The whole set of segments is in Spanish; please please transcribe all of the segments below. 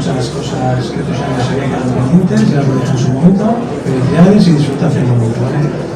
muchas cosas que otros años se habían quedado pendientes, ya lo he hecho en su momento. Felicidades y disfrutad el momento, ¿vale?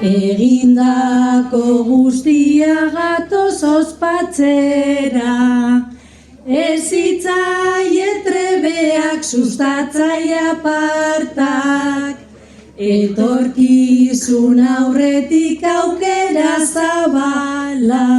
Egindako guztia gatoz ospatzera, ez hitzaie trebeak sustatzaile apartak, etorkizun aurretik aukera zabalak.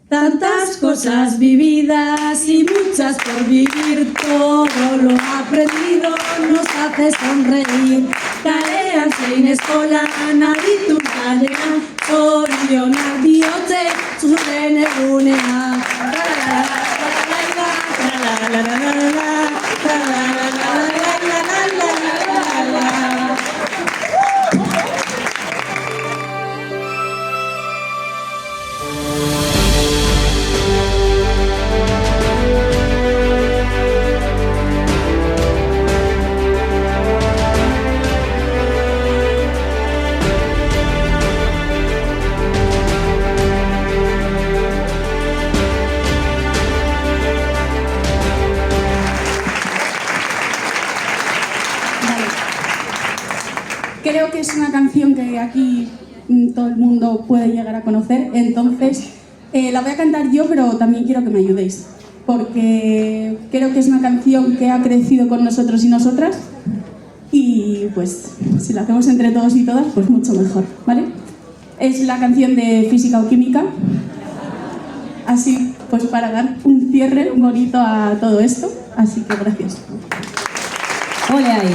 Tantas cosas vividas y muchas por vivir, todo lo aprendido nos hace sonreír. Kalean zein eskolan aditu garen, zorionak diote zuzen egunean. Creo que es una canción que aquí todo el mundo puede llegar a conocer, entonces la voy a cantar yo, pero también quiero que me ayudéis, porque creo que es una canción que ha crecido con nosotros y nosotras, y pues si la hacemos entre todos y todas, pues mucho mejor, ¿vale? Es la canción de Física o Química, así pues para dar un cierre bonito a todo esto, así que gracias. ¡Ole ahí!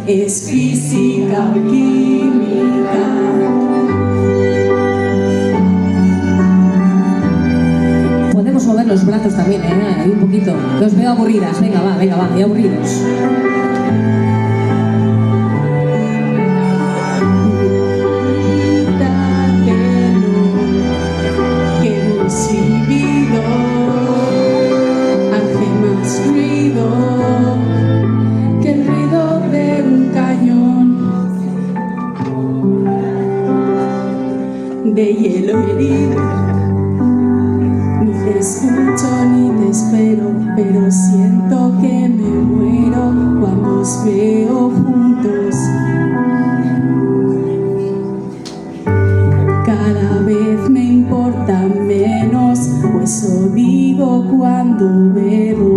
Es física o química. Podemos mover los brazos también, ahí un poquito. Que os veo aburridas. Venga, va, y aburridos. De hielo herido, ni te escucho ni te espero, pero siento que me muero cuando os veo juntos. Cada vez me importa menos, pues eso digo cuando bebo,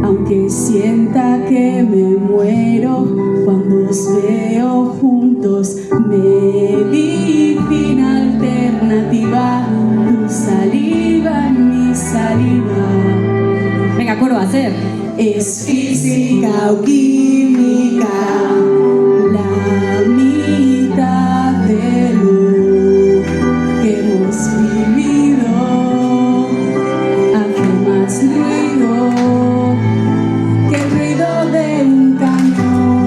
aunque sienta que me muero cuando os veo juntos. Medicina alternativa, tu saliva en mi saliva. Venga, coro a hacer. Es física o química, la mitad de lo que hemos vivido hace más ruido que el ruido de un cañón.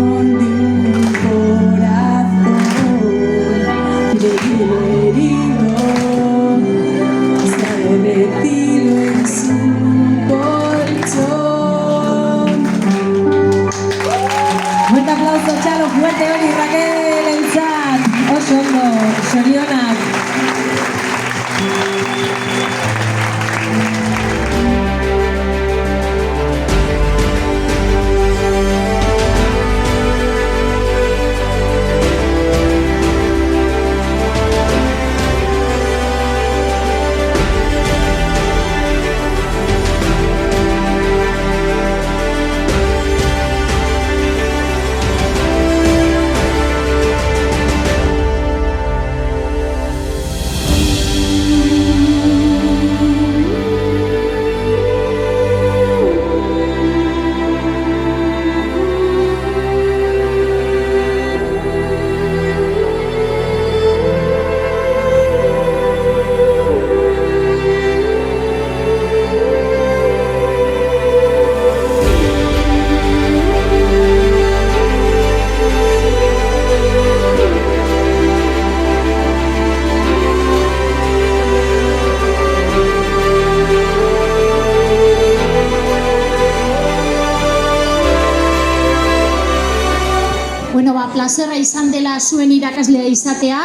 plazerra izan dela zuen irakaslea izatea.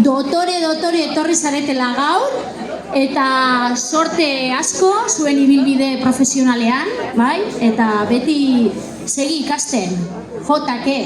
Dotore etorri zaretela gaur, eta sorte asko zuen ibilbide profesionalean, bai? Eta beti segi ikasten, jotake.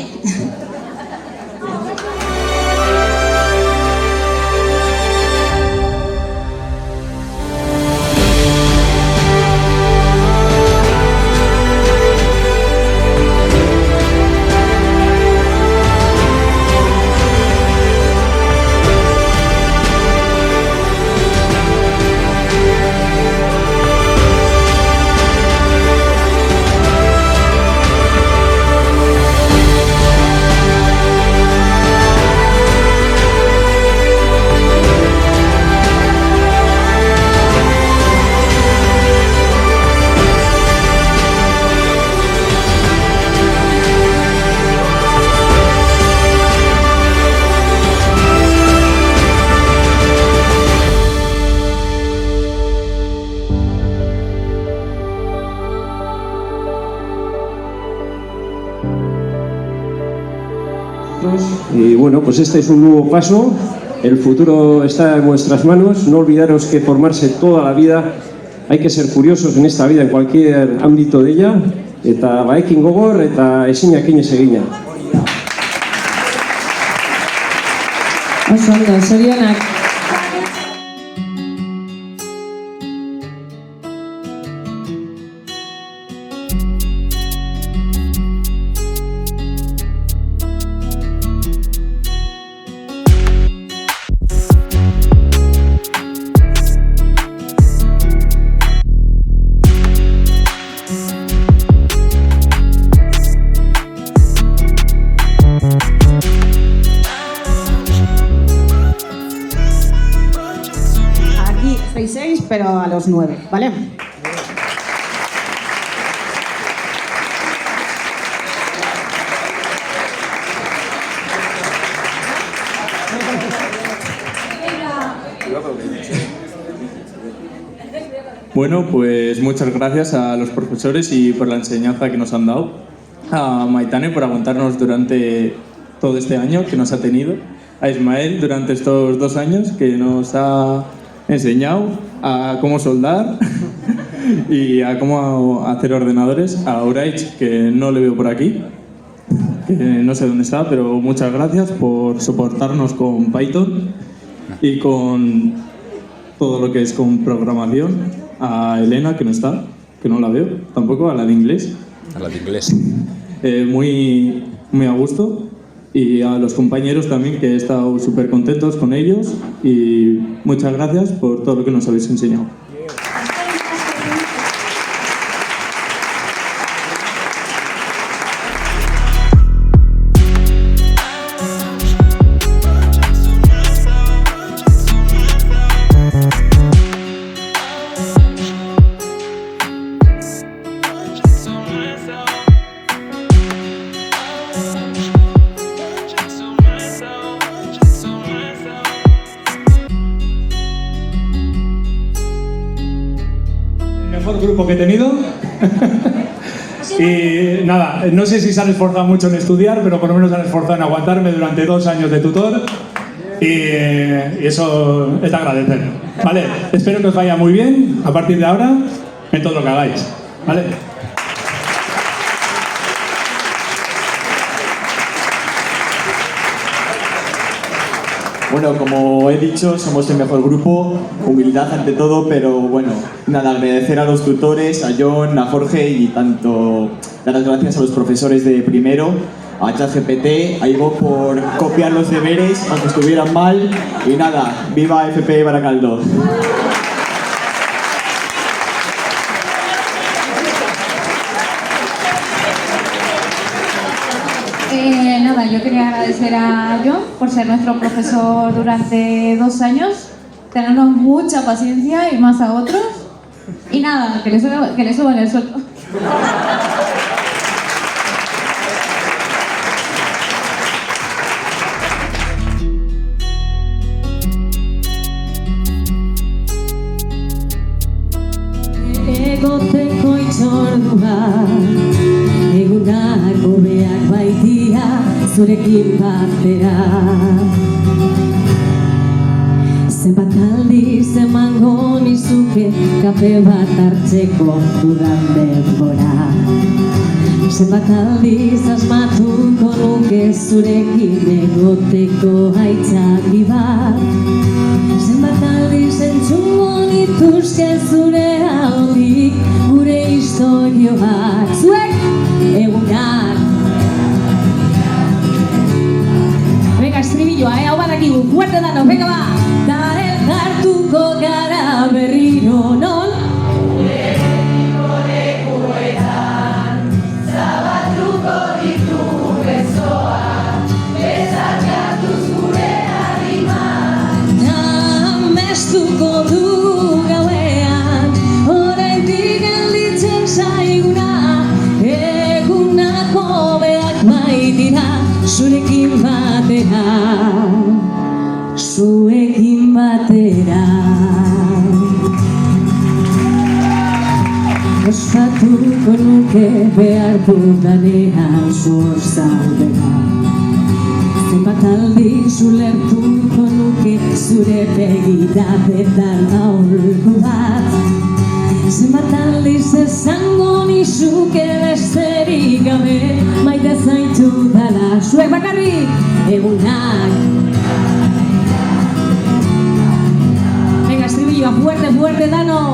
Y bueno, pues este es un nuevo paso, el futuro está en vuestras manos, no olvidaros que formarse toda la vida, hay que ser curiosos en esta vida, en cualquier ámbito de ella, eta baekin gogor, eta ezinak inez egina. Oso ondo, zorionak. Pero a los 9, ¿vale? Bueno, pues muchas gracias a los profesores y por la enseñanza que nos han dado. A Maitane por aguantarnos durante todo este año que nos ha tenido. A Ismael durante estos 2 años que nos ha enseñado a cómo soldar y a cómo hacer ordenadores. A Uraich, que no le veo por aquí, que no sé dónde está, pero muchas gracias por soportarnos con Python y con todo lo que es con programación. A Elena, que no está, que no la veo tampoco, a la de inglés. A la de inglés. Muy a gusto. Y a los compañeros también, que he estado súper contentos con ellos, y muchas gracias por todo lo que nos habéis enseñado. Grupo que he tenido y nada, no sé si se han esforzado mucho en estudiar, pero por lo menos se han esforzado en aguantarme durante 2 años de tutor y eso es de agradecer, ¿vale? Espero que os vaya muy bien a partir de ahora en todo lo que hagáis, ¿vale? Bueno, como he dicho, somos el mejor grupo, humildad ante todo, pero bueno, nada, agradecer a los tutores, a John, a Jorge y tanto dar las gracias a los profesores de primero, a ChatGPT, a Ivo por copiar los deberes, aunque estuvieran mal, y nada, viva FP Baracaldo. Nada, yo quería agradecer a John por ser nuestro profesor durante 2 años, tenernos mucha paciencia y más a otros, y nada, que le suban el sueldo. Egoteko itzordua, egunak hobeak baitia, zurekin batera. Zenbat aldiz emango nizuke kafe bat hartzeko dudan denbora. Zenbat aldiz asmatuko nuke zurekin egoteko aitzaki bat. Zenbat aldiz entzungo nituzke zure aldik gure historioak. Zuek egunak. Venga, estribilloa, hau badakigu, fuerte danos, venga ba! Da elkartuko gara berriro non? Amestuko du gauean, oraindik gelditzen zaiguna, egunako beak baitira, zurekin batera, zuekin batera. Ospatuko nuke behar dudanean zor zaudera. Zenbat aldiz ulertuko nuke zure begiradetan aurko bat. Zenbat aldiz esango nizuke besterik gabe maite zaitu dala. Zuek bakarrik egunak. Venga, estribilloa, fuerte, fuerte, danos.